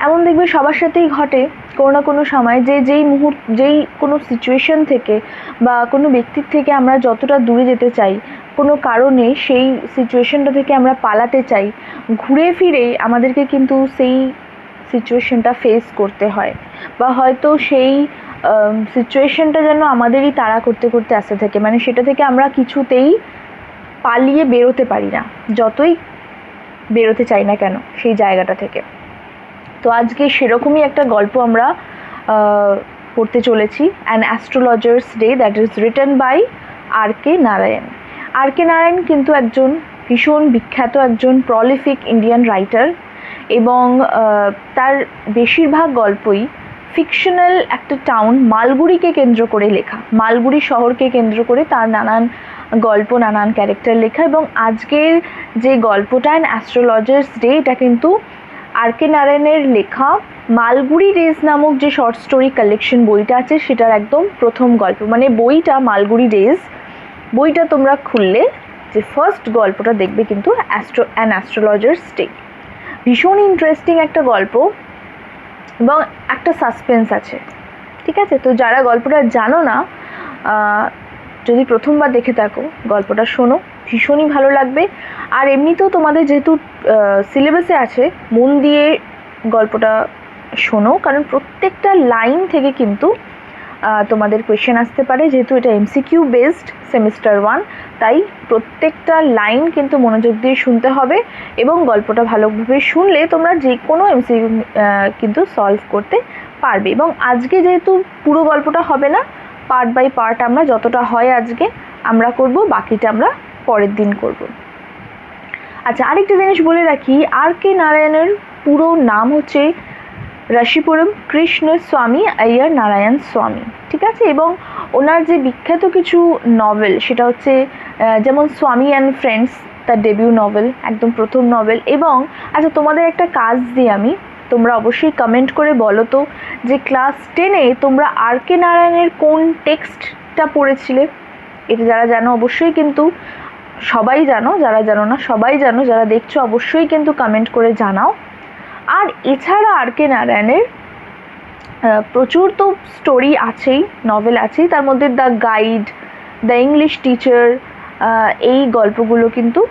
এমন দেখবে সবার সাথেই ঘটে কোনো না কোনো সময় যে যেই কোনো সিচুয়েশন থেকে বা কোনো ব্যক্তির থেকে আমরা যতটা দূরে যেতে চাই, কোনো কারণে সেই সিচুয়েশনটা থেকে আমরা পালাতে চাই, ঘুরে ফিরে আমাদেরকে কিন্তু সেই সিচুয়েশনটা ফেস করতে হয়, বা হয়তো সেই সিচুয়েশনটা যেন আমাদেরই তাড়া করতে করতে আসতে থাকে, মানে সেটা থেকে আমরা কিছুতেই পালিয়ে বেরোতে পারি না, যতই বেরোতে চাই না কেন সেই জায়গাটা থেকে। তো আজকে সেরকমই একটা গল্প আমরা পড়তে চলেছি, an astrologer's day, that is written by R K. Narayan. R K. Narayan কিন্তু একজন ভীষণ বিখ্যাত একজন প্রলিফিক ইন্ডিয়ান রাইটার, এবং তার বেশিরভাগ গল্পই ফিকশনাল একটা টাউন মালগুড়িকে কেন্দ্র করে লেখা, মালগুড়ি শহরকে কেন্দ্র করে তার নানান গল্প, নানান ক্যারেক্টার লেখা। এবং আজকের যে গল্পটা অ্যান অ্যাস্ট্রোলজার্স ডে, এটা কিন্তু আর.কে. নারায়ণের লেখা মালগুড়ি ডেজ নামক যে শর্ট স্টোরি কালেকশন বইটা আছে সেটার একদম প্রথম গল্প। মানে বইটা মালগুড়ি ডেজ বইটা তোমরা খুললে যে ফার্স্ট গল্পটা দেখবে কিন্তু অ্যান অ্যাস্ট্রোলজার্স ডে। ভীষণ ইন্টারেস্টিং একটা গল্প এবং একটা সাসপেন্স আছে, ঠিক আছে? তো যারা গল্পটা জানো না, যদি প্রথমবার দেখে থাকো গল্পটা শোনো, ভীষণই ভালো লাগবে। আর এমনিতেও তোমাদের যেহেতু সিলেবাসে আছে, মন দিয়ে গল্পটা শোনো, কারণ প্রত্যেকটা লাইন থেকে কিন্তু তোমাদের কোয়েশ্চেন আসতে পারে। যেহেতু এটা এমসিকিউ বেসড সেমিস্টার 1, তাই প্রত্যেকটা লাইন কিন্তু মনোযোগ দিয়ে শুনতে হবে, এবং গল্পটা ভালোভাবে শুনলে তোমরা যে কোনো এমসিকিউ কিন্তু সলভ করতে পারবে। এবং আজকে যেহেতু পুরো গল্পটা হবে না, পার্ট বাই পার্ট আমরা যতটা হয় আজকে আমরা করব, বাকিটা আমরা পরের দিন করব। আচ্ছা, আরেকটা জিনিস বলে রাখি, আর.কে. নারায়ণের পুরো নাম হচ্ছে রাশিপুরম কৃষ্ণ স্বামী আইয়ার নারায়ণ স্বামী, ঠিক আছে? এবং ওনার যে বিখ্যাত কিছু নভেল সেটা হচ্ছে যেমন স্বামী অ্যান্ড ফ্রেন্ডস, তার ডেবিউ নভেল, একদম প্রথম নভেল। এবং আচ্ছা, তোমাদের একটা কাজ দিই আমি, তোমরা অবশ্যই কমেন্ট করে বলো তো যে ক্লাস 10-এ তোমরা আর.কে. নারায়ণের কোন টেক্সটটা পড়েছিলে। এটা যারা জানো অবশ্যই কিন্তু সবাই জানো, যারা জানো না সবাই জানো, যারা দেখছো অবশ্যই কিন্তু কমেন্ট করে জানাও। আর এছাড়া আর.কে. নারায়ণের প্রচুর তো স্টোরি আছেই, নভেল আছেই, তার মধ্যে the guide, the English teacher, এই গল্পগুলো কিন্তু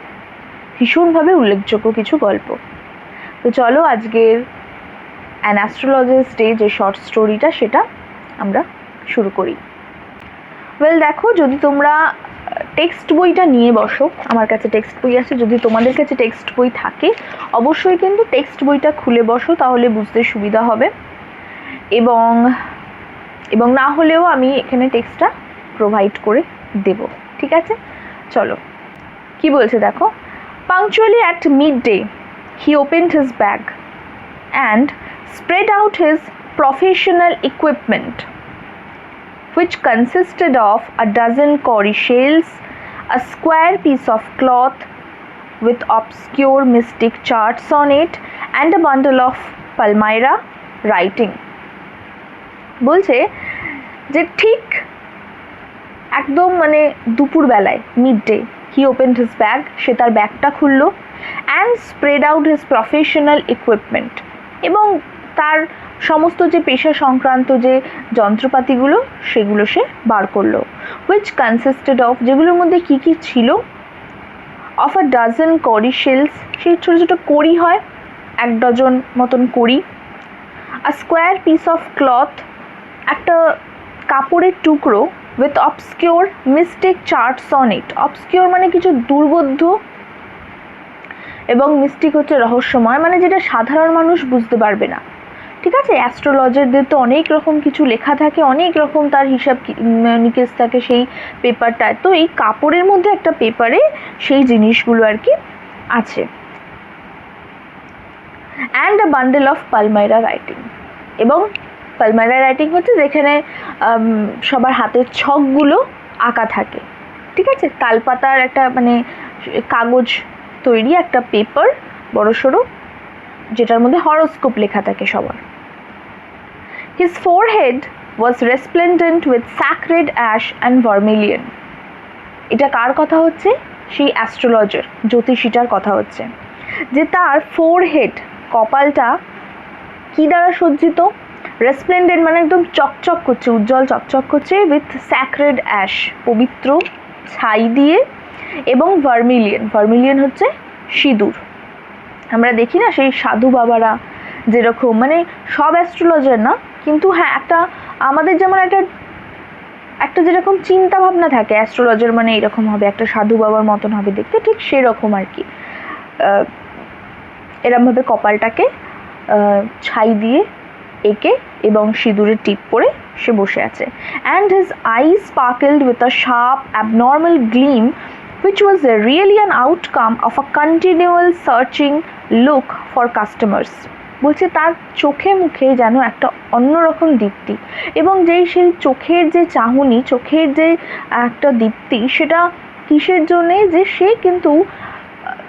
ভীষণভাবে উল্লেখযোগ্য কিছু গল্প। তো চলো আজকের অ্যান অ্যাস্ট্রোলজার্স ডে যে শর্ট স্টোরিটা সেটা আমরা শুরু করি। দেখো, যদি তোমরা টেক্সট বইটা নিয়ে বসো, আমার কাছে টেক্সট বই আছে, যদি তোমাদের কাছে টেক্সট বই থাকে অবশ্যই কিন্তু টেক্সট বইটা খুলে বসো, তাহলে বুঝতে সুবিধা হবে। এবং না হলেও আমি এখানে টেক্সটটা প্রোভাইড করে দেব, ঠিক আছে? চলো কি বলছে দেখো। পাংচুয়ালি at midday he opened his bag and spread out his professional equipment, which consisted of a dozen cowrie shells, a square piece of cloth with obscure mystic charts on it, and a bundle of Palmyra writing. বলছে যে ঠিক একদম মানে দুপুরবেলায়, midday, he opened his bag, সে তার ব্যাগটা খুললো, and spread out his professional equipment, এবং তার সমস্ত যে পেশা সংক্রান্ত যে যন্ত্রপাতিগুলো সেগুলো সে বার করলো। which consisted of, যেগুলোর মধ্যে কি কি ছিল, of a dozen cowrie shells, সেই ছোটো ছোটো কড়ি হয়, 1 ডজন মতন কড়ি, a square piece of cloth, একটা কাপড়ের টুকরো, with obscure mystic charts on it, obscure মানে কিছু দুর্বোধ্য, এবং মিস্টিক হচ্ছে রহস্যময়, মানে যেটা সাধারণ মানুষ বুঝতে পারবে না, ঠিক আছে? অ্যাস্ট্রোলজারদের তো অনেক রকম কিছু লেখা থাকে, অনেক রকম তার হিসাব নিকেশ থাকে সেই পেপারটায়, তো এই কাপড়ের মধ্যে একটা পেপারে সেই জিনিসগুলো আর কি আছে। And a bundle of palmyra writing, এবং পালমাইরা রাইটিং হচ্ছে যেখানে সবার হাতের ছকগুলো আঁকা থাকে, ঠিক আছে? তালপাতার একটা মানে কাগজ তৈরি একটা পেপার, বড় সড়ো, যেটার মধ্যে হরোস্কোপ লেখা থাকে সবার। His forehead was resplendent with sacred ash and vermilion. এটা কার কথা হচ্ছে? সেই অ্যাস্ট্রোলজার, জ্যোতিষীটার কথা হচ্ছে, যে তার ফোরহেড, কপালটা কী দ্বারা সজ্জিত? রেসপ্লেন্ডেন্ট মানে একদম চকচক করছে, উজ্জ্বল চকচক করছে, উইথ স্যাক্রেড অ্যাশ, পবিত্র ছাই দিয়ে, এবং ভার্মিলিয়ন হচ্ছে সিঁদুর। আমরা দেখি না সেই সাধু বাবারা যেরকম, মানে সব অ্যাস্ট্রোলজার না, কিন্তু হ্যাঁ একটা আমাদের যেমন একটা যেরকম চিন্তা ভাবনা থাকে অ্যাস্ট্রোলজার মানে এরকম হবে, একটা সাধু বাবার মতন হবে দেখতে, ঠিক সেরকম আর কি। এরমভাবে কপালটাকে ছাই দিয়ে এঁকে এবং সিঁদুরের টিপ পরে সে বসে আছে। And his eyes sparkled with a sharp abnormal gleam which was really an outcome of a continual searching look for customers. বলছে তার চোখে মুখে যেন একটা অন্যরকম দীপ্তি, এবং যেই সেই চোখের যে চাহনি, চোখের যে একটা দীপ্তি, সেটা কিসের জন্যে? যে সে কিন্তু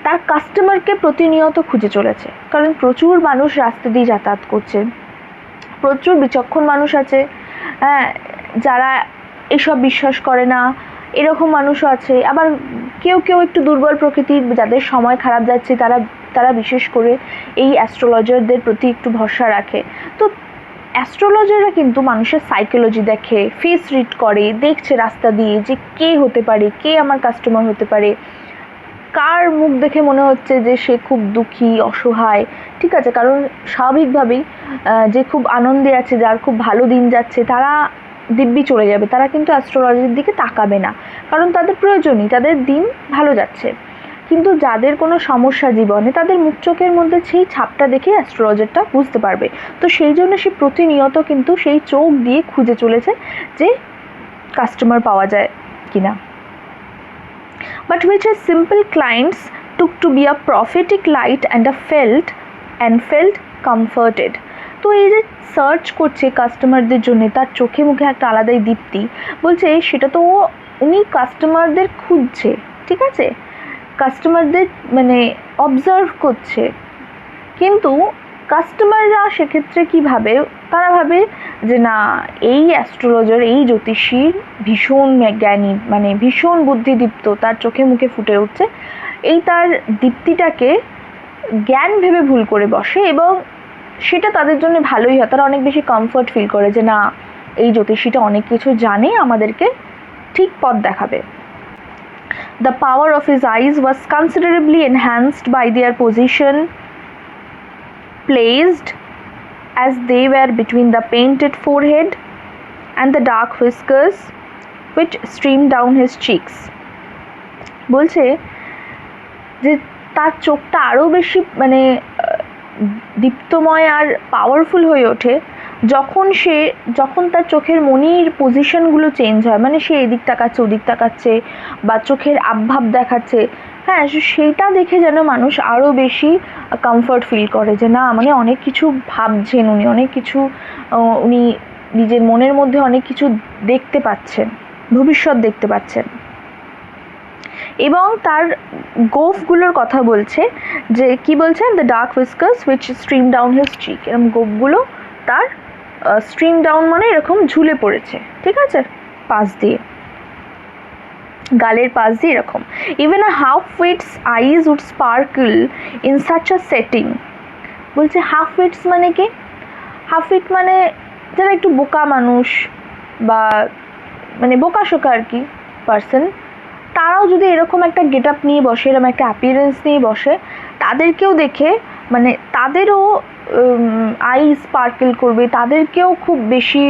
তার কাস্টমারকে প্রতিনিয়ত খুঁজে চলেছে, কারণ প্রচুর মানুষ রাস্তা দিয়ে যাতায়াত করছে, প্রচুর বিচক্ষণ মানুষ আছে, হ্যাঁ, যারা এসব বিশ্বাস করে না, এরকম মানুষও আছে। আবার কেউ একটু দুর্বল প্রকৃতির, যাদের সময় খারাপ যাচ্ছে, তারা বিশেষ করে এই অ্যাস্ট্রোলজারদের প্রতি একটু ভরসা রাখে। তো অ্যাস্ট্রোলজাররা কিন্তু মানুষের সাইকোলজি দেখে, ফেস রিড করে, দেখছে রাস্তা দিয়ে যে কে হতে পারে, কে আমার কাস্টমার হতে পারে, কার মুখ দেখে মনে হচ্ছে যে সে খুব দুঃখী, অসহায়, ঠিক আছে, কারণ স্বাভাবিকভাবেই যে খুব আনন্দে আছে, যার খুব ভালো দিন যাচ্ছে, তারা দিব্যি চলে যাবে, তারা কিন্তু অ্যাস্ট্রোলজির দিকে তাকাবে না, কারণ তাদের প্রয়োজনই, তাদের দিন ভালো যাচ্ছে। কিন্তু যাদের কোনো সমস্যা জীবনে, তাদের মুখ চোখের মধ্যে সেই ছাপটা দেখে অ্যাস্ট্রোলজারটা বুঝতে পারবে। তো সেই জন্য সে প্রতিনিয়ত কিন্তু সেই চোখ দিয়ে খুঁজে চলেছে যে কাস্টমার পাওয়া যায় কিনা। But which his simple clients took to be a prophetic light and felt comforted. তো এই যে সার্চ করছে কাস্টমারদের জন্য, তার চোখে মুখে একটা আলাদাই দীপ্তি, বলছে সেটা তো উনি কাস্টমারদের খুঁজছে, ঠিক আছে, কাস্টমারদের মানে অবজার্ভ করছে, কিন্তু কাস্টমাররা সেক্ষেত্রে কী ভাবে? তারা ভাবে যে না, এই অ্যাস্ট্রোলজার, এই জ্যোতিষীর ভীষণ জ্ঞানী, মানে ভীষণ বুদ্ধিদীপ্ত, তার চোখে মুখে ফুটে উঠছে, এই তার দীপ্তিটাকে জ্ঞান ভেবে ভুল করে বসে, এবং সেটা তাদের জন্য ভালোই হয়, তারা অনেক বেশি কমফর্ট ফিল করে যে না, এই জ্যোতিষীটা অনেক কিছু জানে, আমাদেরকে ঠিক পথ দেখাবে। The power of his eyes was considerably enhanced by their position placed as they were between the painted forehead and the dark whiskers which streamed down his cheeks. বলছে যে তার চোখটা আরও বেশি মানে দীপ্তময় আর পাওয়ারফুল হয়ে ওঠে যখন তার চোখের মনির পজিশনগুলো চেঞ্জ হয়, মানে সে এদিক তাকাচ্ছে, ওদিক তাকাচ্ছে, বা চোখের আবভাব দেখাচ্ছে, হ্যাঁ, সেইটা দেখে যেন মানুষ আরও বেশি কমফর্ট ফিল করে যে না, মানে অনেক কিছু ভাবছেন উনি, অনেক কিছু উনি নিজের মনের মধ্যে অনেক কিছু দেখতে পাচ্ছেন, ভবিষ্যৎ দেখতে পাচ্ছেন। এবং তার গোফগুলোর কথা বলছে, যে কি বলছেন, the dark whiskers which stream down his cheek, এরকম গোফগুলো তার স্ট্রিম ডাউন মানে এরকম ঝুলে পড়েছে, ঠিক আছে, পাশ দিয়ে, গালের পাশ দিয়ে এরকম। Even a half wit's eyes would sparkle in such a setting. বলছে হাফ উইটস মানে কি? হাফ উইট মানে যারা একটু বোকা মানুষ, বা মানে বোকাশোকা আর কি পার্সন, তারাও যদি এরকম একটা গেট আপ নিয়ে বসে, এরকম একটা অ্যাপিয়ারেন্স নিয়ে বসে, তাদেরকেও দেখে মানে তাদেরও আই স্পার্কেল করবে, তাদেরকেও খুব বেশি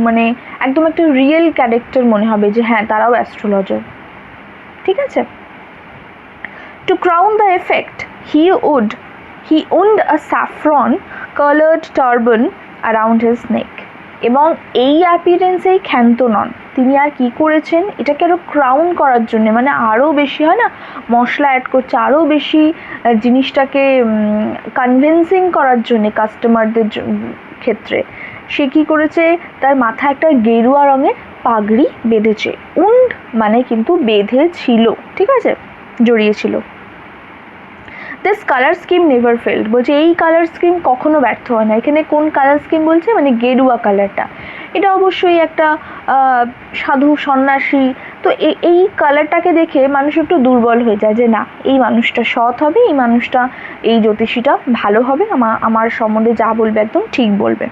মানে একদম একটা রিয়েল ক্যারেক্টার মনে হবে যে হ্যাঁ, তারাও অ্যাস্ট্রোলজার, ঠিক আছে। To crown the effect he wound a saffron coloured turban around his neck. এবং এই অ্যাপিয়ারেন্সেই ক্ষান্ত নন, তিনি আর কি করেছেন, এটাকে আরও ক্রাউন করার জন্য, মানে আরও বেশি হয় না, মশলা অ্যাড করছে, আরও বেশি জিনিসটাকে কনভিন্সিং করার জন্যে কাস্টমারদের ক্ষেত্রে সে কী করেছে, তার মাথায় একটা গেরুয়া রঙের পাগড়ি বেঁধেছে। উন্ড মানে কিন্তু বেঁধেছিল, ঠিক আছে, জড়িয়েছিল। This colour scheme never failed. বলছে এই কালার স্কিম কখনো ব্যর্থ হয় না। এখানে কোন কালার স্কিম বলছে, মানে গেরুয়া কালারটা। এটা অবশ্যই একটা সাধু সন্ন্যাসী তো এই কালারটাকে দেখে মানুষ একটু দুর্বল হয়ে যায় যে না, এই মানুষটা সৎ হবে, এই মানুষটা, এই জ্যোতিষীটা ভালো হবে, আমার সম্বন্ধে যা বলবে একদম ঠিক বলবে।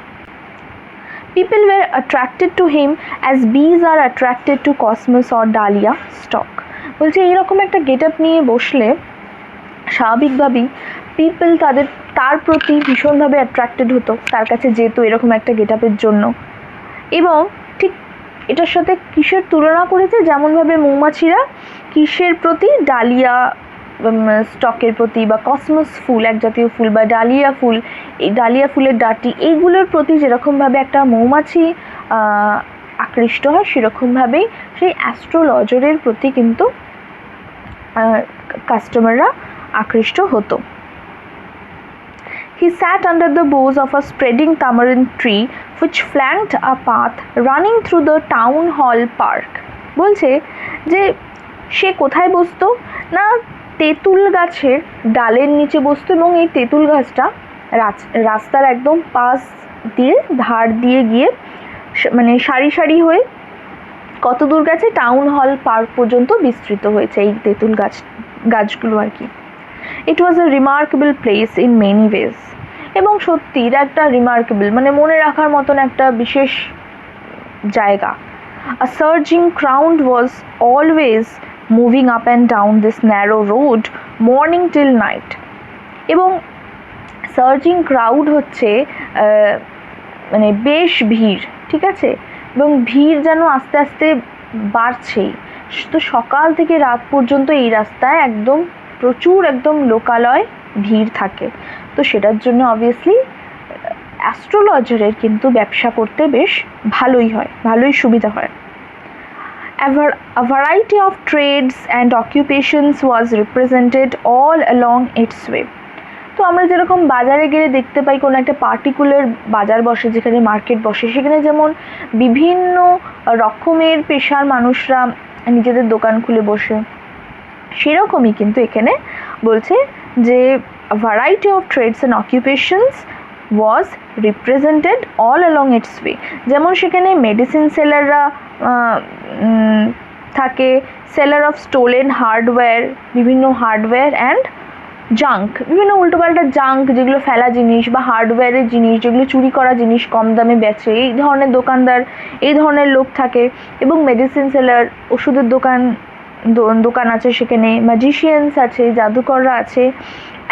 People were attracted to him as bees are attracted to cosmos or dahlia stalk। বলছে এইরকম একটা গেট আপ নিয়ে বসলে স্বাভাবিকভাবেই পিপল তার প্রতি ভীষণভাবে অ্যাট্রাক্টেড হতো, তার কাছে যেত এরকম একটা গেট আপের জন্য। এবং ঠিক এটার সাথে কিসের তুলনা করেছে, যেমনভাবে মৌমাছিরা কিসের প্রতি, ডালিয়া স্টকের প্রতি বা কসমস ফুল, এক জাতীয় ফুল, বা ডালিয়া ফুল, এই ডালিয়া ফুলের ডাঁটি, এইগুলোর প্রতি যেরকমভাবে একটা মৌমাছি আকৃষ্ট হয়, সেরকমভাবেই সেই অ্যাস্ট্রোলজারের প্রতি কিন্তু কাস্টমাররা আকৃষ্ট হতো। He sat under the boughs of a spreading tamarind tree which flanked a path running through the town hall park। বলছে যে সে কোথায় বসতো না, তেঁতুল গাছের ডালের নিচে বসতো, এবং এই তেঁতুল গাছটা রাস্তার একদম পাশ দিয়ে ধার দিয়ে গিয়ে মানে সারি সারি হয়ে কত দূর গেছে, টাউন হল পার্ক পর্যন্ত বিস্তৃত হয়েছে এই তেঁতুল গাছগুলো আর কি। It was a remarkable place in many ways. এবং সত্যি এটা একটা রিমার্কেবল, মানে মনে রাখার মতন একটা বিশেষ জায়গা। A surging crowd was always moving up and down this narrow road morning till night. এবং সার্জিং ক্রাউড হচ্ছে মানে বেশ ভিড়, ঠিক আছে, এবং ভিড় যেন আস্তে আস্তে বাড়ছেই। তো সকাল থেকে রাত পর্যন্ত এই রাস্তায় একদম প্রচুর একদম লোকালয় ভিড় থাকে। তো সেটার জন্য অবভিয়াসলি অ্যাস্ট্রোলজারের কিন্তু ব্যবসা করতে বেশ ভালোই হয়, ভালোই সুবিধা হয়। A variety of trades and occupations was represented all along its way। তো আমরা যেরকম বাজারে গেলে দেখতে পাই কোনো একটা পার্টিকুলার বাজার বসে, যেখানে মার্কেট বসে, সেখানে যেমন বিভিন্ন রকমের পেশার মানুষরা নিজেদের দোকান খুলে বসে, সেরকমই কিন্তু এখানে বলছে যে variety of trades and occupations was represented all along its way. যেমন সেখানে মেডিসিন সেলাররা থাকে, সেলার অফ স্টোলেন হার্ডওয়্যার, বিভিন্ন হার্ডওয়্যার অ্যান্ড জাঙ্ক, বিভিন্ন উল্টোপাল্টা জাঙ্ক, যেগুলো ফেলা জিনিস বা হার্ডওয়্যারের জিনিস, যেগুলো চুরি করা জিনিস কম দামে বেচে, এই ধরনের দোকানদার, এই ধরনের লোক থাকে। এবং মেডিসিন সেলার, ওষুধের দোকান আছে সেখানে, ম্যাজিশিয়ানস আছে, জাদুকররা আছে,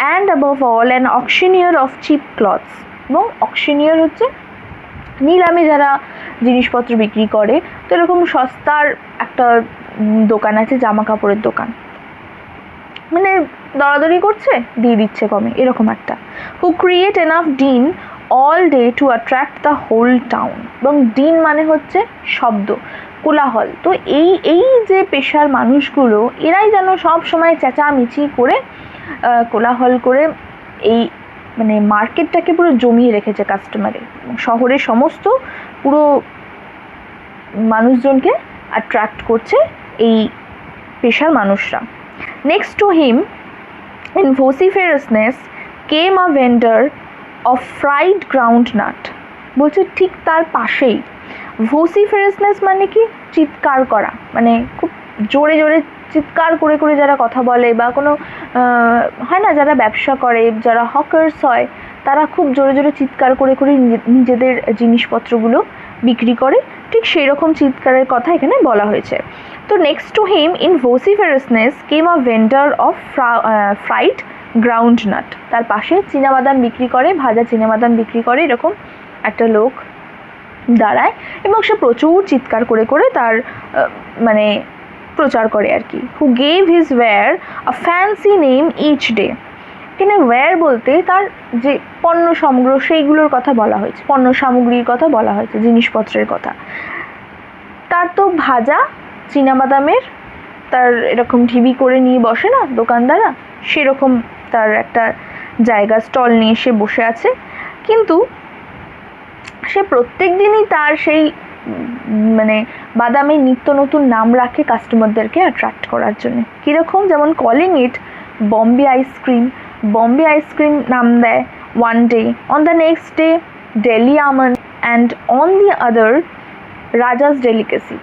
and above all an auctioneer of cheap clothes. এবং অকশনিয়ার হচ্ছে নিলামে যারা জিনিসপত্র বিক্রি করে। তো এরকম সস্তার একটা দোকান আছে, জামা কাপড়ের দোকান, মানে দরাদরি করছে, দিয়ে দিচ্ছে কমে, এরকম একটা। Who create enough din all day to attract the whole town. এবং ডিন মানে হচ্ছে শব্দ, কোলাহল। তো এই যে পেশার মানুষগুলো, এরাই যেন সব সময় চেঁচামেচি করে কোলাহল করে এই মানে মার্কেটটাকে পুরো জমিয়ে রেখেছে কাস্টমারে, শহরের সমস্ত পুরো মানুষজনকে অ্যাট্রাক্ট করছে এই পেশার মানুষরা। Next to him in vociferousness came a vendor of fried groundnut। বলছে ঠিক তার পাশেই, vociferousness মানে কি, চিৎকার করা, মানে খুব জোরে জোরে চিৎকার করে করে যারা কথা বলে, বা কোনো হয় না যারা ব্যবসা করে, যারা হকার্স হয়, তারা খুব জোরে জোরে চিৎকার করে করে নিজেদের জিনিসপত্রগুলো বিক্রি করে, ঠিক সেই রকম চিৎকারের কথা এখানে বলা হয়েছে। তো next to him in vociferousness came a vendor of fried groundnut. তার পাশে চীনাবাদাম বিক্রি করে, ভাজা চীনাবাদাম বিক্রি করে, এরকম একটা লোক দাঁড়ায়, এবং সে প্রচুর চিৎকার করে করে তার মানে প্রচার করে আর কি। Who gave his ware a fancy name each day. এখানে ওয়্যার বলতে তার যে পণ্য সামগ্রী, সেইগুলোর কথা বলা হয়েছে, পণ্য সামগ্রীর কথা বলা হয়েছে, জিনিসপত্রের কথা। তার তো ভাজা চীনাবাদামের তার এরকম ঢিবি করে নিয়ে বসে না দোকানদাররা, সেরকম তার একটা জায়গা, স্টল নিয়ে সে বসে আছে। কিন্তু সে প্রত্যেক দিনই তার সেই মানে বাদামের নিত্য নতুন নাম রাখে কাস্টমারদেরকে অ্যাট্রাক্ট করার জন্য। কীরকম, যেমন calling it Bombay ice cream, Bombay ice cream নাম দেয় one day, on the next day Delhi almond, and on the other Rajah's delicacy.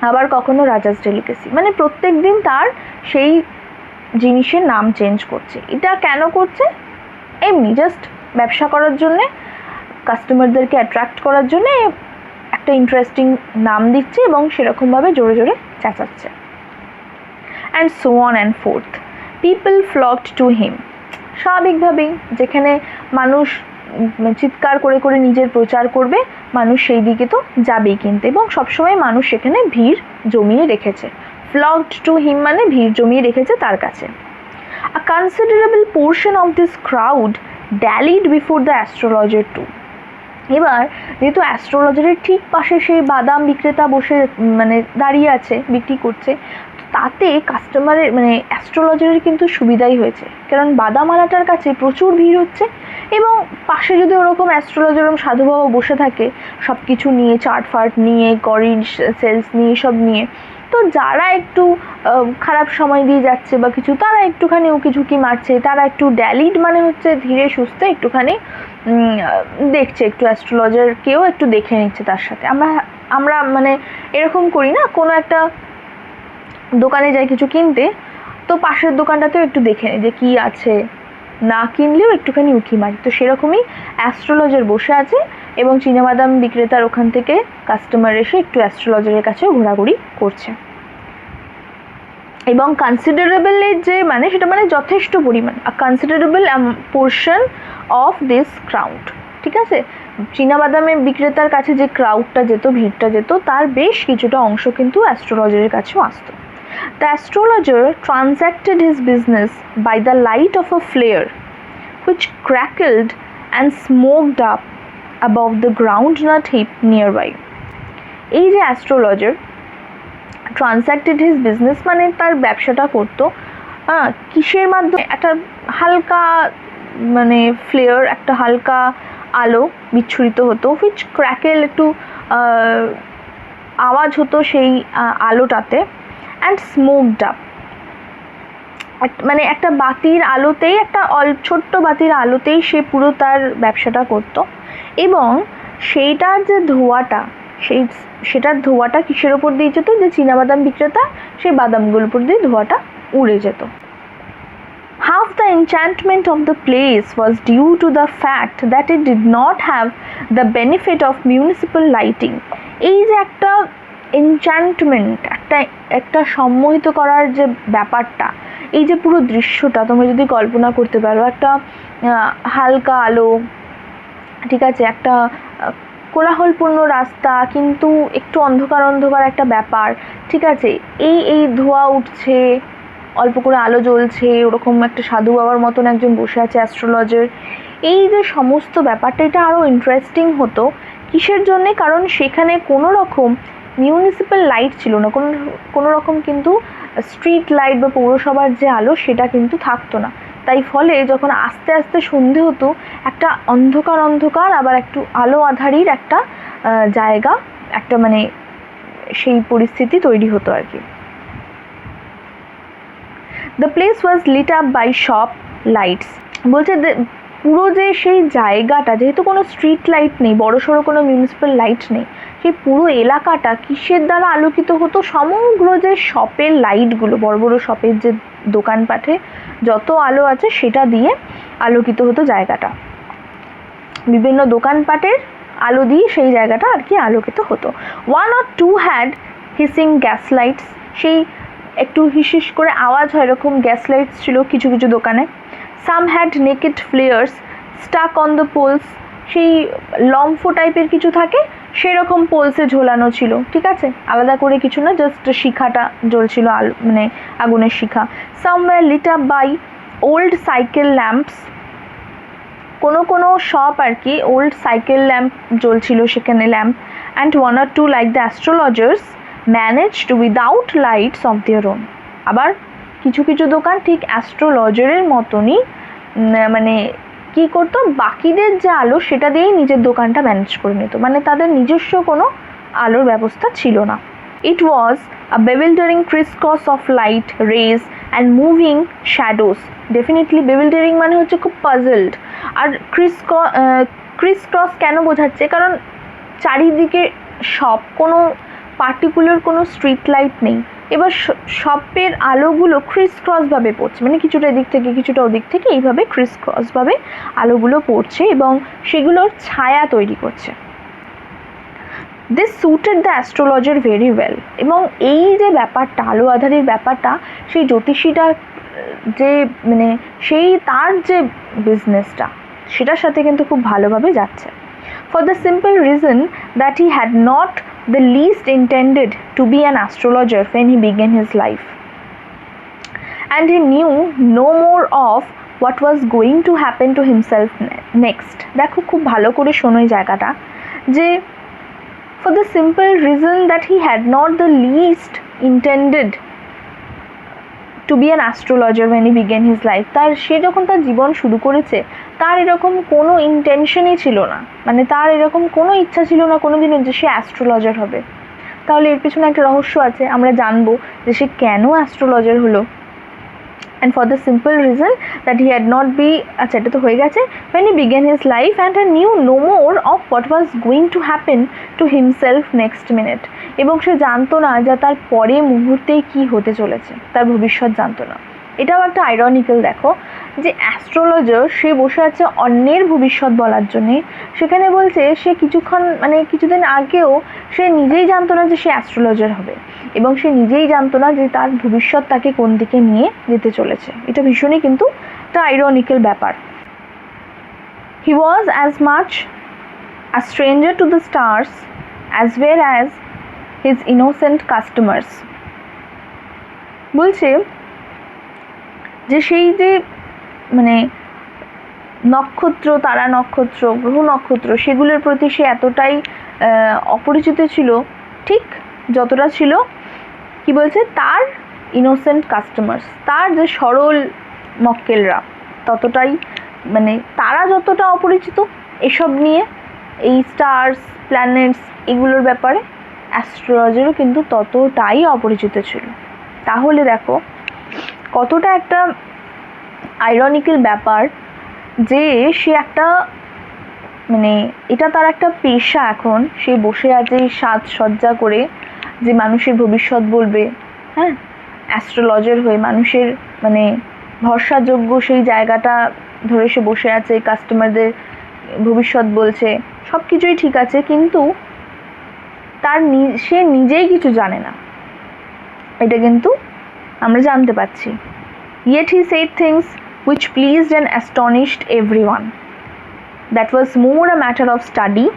আবার কখনো রাজাস ডেলিকেসি, মানে প্রত্যেক দিন তার সেই জিনিসের নাম চেঞ্জ করছে। এটা কেন করছে? এমনি জাস্ট ব্যবসা করার জন্যে, কাস্টমারদেরকে অ্যাট্রাক্ট করার জন্যে একটা ইন্টারেস্টিং নাম দিচ্ছে এবং সেরকমভাবে জোরে জোরে চেঁচাচ্ছে। And so on and forth, people flocked to him. স্বাভাবিকভাবেই যেখানে মানুষ চিৎকার করে করে নিজের প্রচার করবে, মানুষ সেই দিকে তো যাবেই কিনতে, এবং সবসময় মানুষ সেখানে ভিড় জমিয়ে রেখেছে। ফ্লকড টু হিম মানে ভিড় জমিয়ে রেখেছে তার কাছে। A considerable portion of this crowd dallied before the astrologer too. এবার যেহেতু অ্যাস্ট্রোলজারের ঠিক পাশে সেই বাদাম বিক্রেতা বসে মানে দাঁড়িয়ে আছে, বিক্রি করছে, তাতে কাস্টমারের মানে অ্যাস্ট্রোলজারের কিন্তু সুবিধাই হয়েছে, কারণ বাদামওয়ালাটার কাছে প্রচুর ভিড় হচ্ছে, এবং পাশে যদি ওরকম অ্যাস্ট্রোলজার সাধুবাবা বসে থাকে সব কিছু নিয়ে, চার্ট ফার্ট নিয়ে, গরিড সেলস নিয়ে, সব নিয়ে, তো যারা একটু খারাপ সময় দিয়ে যাচ্ছে বা কিছু, তারা একটুখানি উকি ঝুঁকি মারছে, তারা একটু ড্যালিড মানে হচ্ছে ধীরে সুস্থে একটুখানি দেখছে, একটু অ্যাস্ট্রোলজারকেও একটু দেখে নিচ্ছে তার সাথে। আমরা মানে এরকম করি না, কোনো একটা দোকানে যাই কিছু কিনতে, তো পাশের দোকানটাতেও একটু দেখে নিই যে কী আছে, না কিনলেও একটুখানি উকি মারি। তো সেরকমই অ্যাস্ট্রোলজার বসে আছে এবং চীনাবাদাম বিক্রেতার ওখান থেকে কাস্টমার এসে একটু অ্যাস্ট্রোলজারের কাছেও ঘোরাঘুরি করছে। এবং কনসিডারেবলের যে মানে সেটা মানে যথেষ্ট পরিমাণ, considerable portion of this crowd, ঠিক আছে, চীনাবাদামের বিক্রেতার কাছে যে ক্রাউডটা যেত, ভিড়টা যেত, তার বেশ কিছুটা অংশ কিন্তু অ্যাস্ট্রোলজারের কাছেও আসতো। The astrologer transacted his business by the light of a flare which crackled and smoked up above the groundnut heap nearby. এই যে অ্যাস্ট্রোলজার ট্রান্স্যাক্টেড হিজ বিজনেস মানে তার ব্যবসাটা করতো কিসের মাধ্যমে? একটা হালকা মানে ফ্লেয়ার, একটা হালকা আলো বিচ্ছুরিত হতো, হুইচ ক্র্যাকেল, একটু আওয়াজ হতো সেই আলোটাতে, অ্যান্ড স্মোকড আপ, মানে একটা বাতির আলোতেই, একটা ছোট্ট বাতির আলোতেই সে পুরো তার ব্যবসাটা করতো। এবং সেইটার যে ধোঁয়াটা, সেটার ধোঁয়াটা কিসের ওপর দিয়ে যেত? যে চীনাবাদাম বিক্রেতা সেই বাদামগুলোর উপর দিয়ে ধোঁয়াটা উড়ে যেত। Half the enchantment of the place was due to the fact that it did not have the benefit of municipal lighting. এই যে একটা এনচ্যান্টমেন্ট, একটা সম্মোহিত করার যে ব্যাপারটা, এই যে পুরো দৃশ্যটা তোমরা যদি কল্পনা করতে পারো, একটা হালকা আলো, ঠিক আছে, একটা কোলাহলপূর্ণ রাস্তা, কিন্তু একটু অন্ধকার অন্ধকার একটা ব্যাপার, ঠিক আছে, এই ধোঁয়া উঠছে, অল্প করে আলো জ্বলছে, ওরকম একটা সাধু বাবার মতন একজন বসে আছে অ্যাস্ট্রোলজার, এই যে সমস্ত ব্যাপারটা, এটা আরও ইন্টারেস্টিং হতো। কিসের জন্যে? কারণ সেখানে কোনো রকম মিউনিসিপ্যাল লাইট ছিল না, কোনো রকম কিন্তু স্ট্রিট লাইট বা পৌরসভার যে আলো সেটা কিন্তু থাকতো না। তাই ফলে যখন আস্তে আস্তে সন্ধে হতো, একটা অন্ধকার আবার একটু আলো আধারির একটা জায়গা, একটা মানে সেই পরিস্থিতি তৈরি হতো আর কি। The place was lit up by shop lights. বলছে পুরো যে সেই জায়গাটা, যেহেতু কোনো স্ট্রিট লাইট নেই, বড়সড় কোনো মিউনিসিপ্যাল লাইট নেই, সেই পুরো এলাকাটা কিসের দ্বারা আলোকিত হতো? সমগ্র যে শপের লাইটগুলো, বড় বড় শপের যে দোকানপাটে যত আলো আছে সেটা দিয়ে আলোকিত হতো জায়গাটা। বিভিন্ন দোকানপাটের আলো দিয়ে সেই জায়গাটা আর কি আলোকিত হতো। 1 or 2 had hissing gas lights, সেই একটু হিসিস করে আওয়াজ হয় এরকম গ্যাস লাইটস ছিল কিছু কিছু দোকানে। Some had naked flares stuck on the poles, সেই লম্ফ টাইপের কিছু থাকে সেরকম পোলসে ঝোলানো ছিল, ঠিক আছে, আলাদা করে কিছু না, জাস্ট শিখাটা জ্বলছিল, মানে আগুনের শিখা। Some were lit up by old cycle lamps, কোনো শপ আর কি ওল্ড সাইকেল ল্যাম্প জ্বলছিল সেখানে, lamp. And 1 or 2 like the astrologers managed without lights of their own. আবার কিছু কিছু দোকান ঠিক অ্যাস্ট্রোলজারের মতনই মানে কি করতো, বাকিদের যে আলো সেটা দিয়েই নিজের দোকানটা ম্যানেজ করে নিত, মানে তাদের নিজস্ব কোনো আলোর ব্যবস্থা ছিল না। It was a bewildering crisscross of light rays and moving shadows. Definitely bewildering মানে হচ্ছে খুব puzzled, আর ক্রিস ক্রস কেন বোঝাচ্ছে? কারণ চারিদিকে সব, কোনো পার্টিকুলার কোনো স্ট্রিট লাইট নেই। এবার সবের আলোগুলো ক্রিস ক্রসভাবে পড়ছে, মানে কিছুটা এদিক থেকে কিছুটা ওদিক থেকে এইভাবে ক্রিস ক্রসভাবে আলোগুলো পড়ছে এবং সেগুলোর ছায়া তৈরি করছে। This suited the astrologer very well. এবং এই যে ব্যাপারটা, আলো আঁধারির ব্যাপারটা, সেই জ্যোতিষীটা যে মানে সেই তার যে বিজনেসটা সেটার সাথে কিন্তু খুব ভালোভাবে যাচ্ছে। For the simple reason that he had not the least intended to be an astrologer when he began his life, and he knew no more of what was going to happen to himself next. দেখো খুব ভালো করে শোনো এই জায়গাটা, যে for the simple reason that he had not the least intended to be an astrologer when he began his life, তার সে যখন তার জীবন শুরু করেছে তার এরকম কোনো ইন্টেনশনই ছিল না, মানে তার এরকম কোনো ইচ্ছা ছিল না কোনোদিনও যে সে অ্যাস্ট্রোলজার হবে। তাহলে এর পিছনে একটা রহস্য আছে, আমরা জানবো যে সে কেন অ্যাস্ট্রোলজার হলো। and for the simple reason that he had not be আচ্ছা এটা তো হয়ে গেছে, when he began his life and he knew no more of what was going to happen to himself next minute, এবং সে জানতো না যে তার পরে মুহূর্তে কি হতে চলেছে, তার ভবিষ্যৎ জানতো না। এটাও একটা আইরনিক্যাল, দেখো যে অ্যাস্ট্রোলজার সে বসে আছে অন্যের ভবিষ্যৎ বলার জন্যে, সেখানে বলছে সে কিছুদিন আগেও সে নিজেই জানতো না যে সে অ্যাস্ট্রোলজার হবে, এবং সে নিজেই জানতো না যে তার ভবিষ্যৎ তাকে কোন দিকে নিয়ে যেতে চলেছে। এটা ভীষণই কিন্তু একটা আইরনিক্যাল ব্যাপার। He was as much a stranger to the stars as well as his innocent customers. বলছে যে সেই যে মানে নক্ষত্র, তারা নক্ষত্র, গ্রহ নক্ষত্র, সেগুলোর প্রতি সে এতটাই অপরিচিত ছিল, ঠিক যতটা ছিল কি বলছে তার ইনোসেন্ট কাস্টমার্স, তার যে সরল মক্কেলরা ততটাই, মানে তারা যতটা অপরিচিত এসব নিয়ে, এই স্টার্স, প্ল্যানেটস এগুলোর ব্যাপারে, অ্যাস্ট্রোলজারও কিন্তু ততটাই অপরিচিত ছিল। তাহলে দেখো কতটা একটা আইরনিক্যাল ব্যাপার যে সে একটা মানে এটা তার একটা পেশা, এখন সে বসে আছে সাজসজ্জা করে যে মানুষের ভবিষ্যৎ বলবে, হ্যাঁ অ্যাস্ট্রোলজার হয়ে মানুষের মানে ভরসাযোগ্য সেই জায়গাটা ধরে সে বসে আছে, কাস্টমারদের ভবিষ্যৎ বলছে, সব কিছুই ঠিক আছে, কিন্তু সে নিজেই কিছু জানে না, এটা কিন্তু আমরা জানতে পাচ্ছি। Yet he said things which pleased and astonished everyone. That was more a matter of study,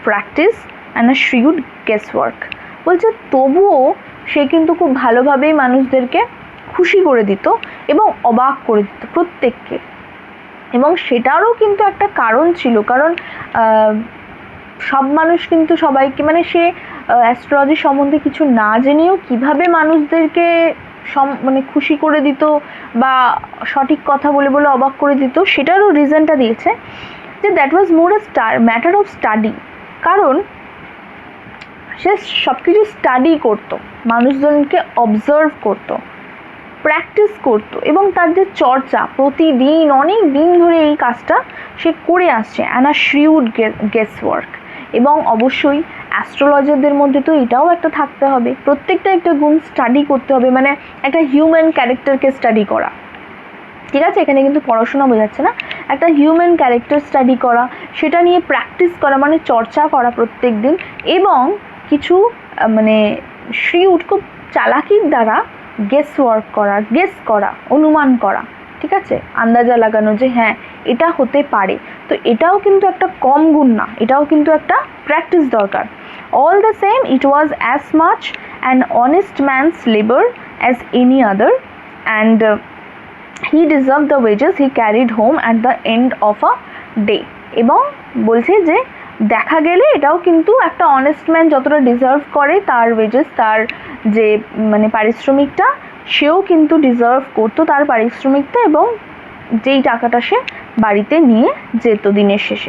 practice and a shrewd guesswork. বলছে তবুও সে কিন্তু খুব ভালোভাবেই মানুষদেরকে খুশি করে দিত এবং অবাক করে দিত প্রত্যেককে, এবং সেটারও কিন্তু একটা কারণ ছিল, কারণ সব মানুষ কিন্তু সবাইকে, মানে সে অ্যাস্ট্রোলজি সম্বন্ধে কিছু না জেনেও কিভাবে মানুষদেরকে মানে খুশি করে দিত বা সঠিক কথা বলে বলে অবাক করে দিত, সেটারও রিজনটা দিয়েছে যে that was more matter of study. কারণ সে সব কিছু স্টাডি করতো, মানুষজনকে অবজার্ভ করতো, প্র্যাকটিস করতো, এবং তার যে চর্চা প্রতিদিন অনেক দিন ধরে এই কাজটা সে করে আসছে, অ্যান্ড আ শ্রিউড গেস ওয়ার্ক। এবং অবশ্যই অ্যাস্ট্রোলজারদের মধ্যে তো এটাও একটা থাকতে হবে, প্রত্যেকটা একটা গুণ স্টাডি করতে হবে, মানে একটা হিউম্যান ক্যারেক্টারকে স্টাডি করা, ঠিক আছে, এখানে কিন্তু পড়াশোনা বোঝাচ্ছে না, একটা হিউম্যান ক্যারেক্টার স্টাডি করা, সেটা নিয়ে প্র্যাকটিস করা, মানে চর্চা করা প্রত্যেক দিন, এবং কিছু মানে শ্রিউড খুব চালাকির দ্বারা গেস করা, অনুমান করা, ঠিক আছে, আন্দাজা লাগানো যে হ্যাঁ এটা হতে পারে। তো এটাও কিন্তু একটা কম গুণ না, এটাও কিন্তু একটা প্র্যাকটিস দরকার। All the same it was as much an honest man's labour as any other, and he deserve the wages he carried home at the end of a day. এবং বলছে যে দেখা গেলে এটাও কিন্তু একটা অনেস্ট ম্যান যতটা ডিজার্ভ করে তার ওয়েজেস, তার যে মানে পারিশ্রমিকটা, সেও কিন্তু ডিজার্ভ করতো তার পারিশ্রমিকটা, এবং যেই টাকাটা সে বাড়িতে নিয়ে যেত দিনের শেষে।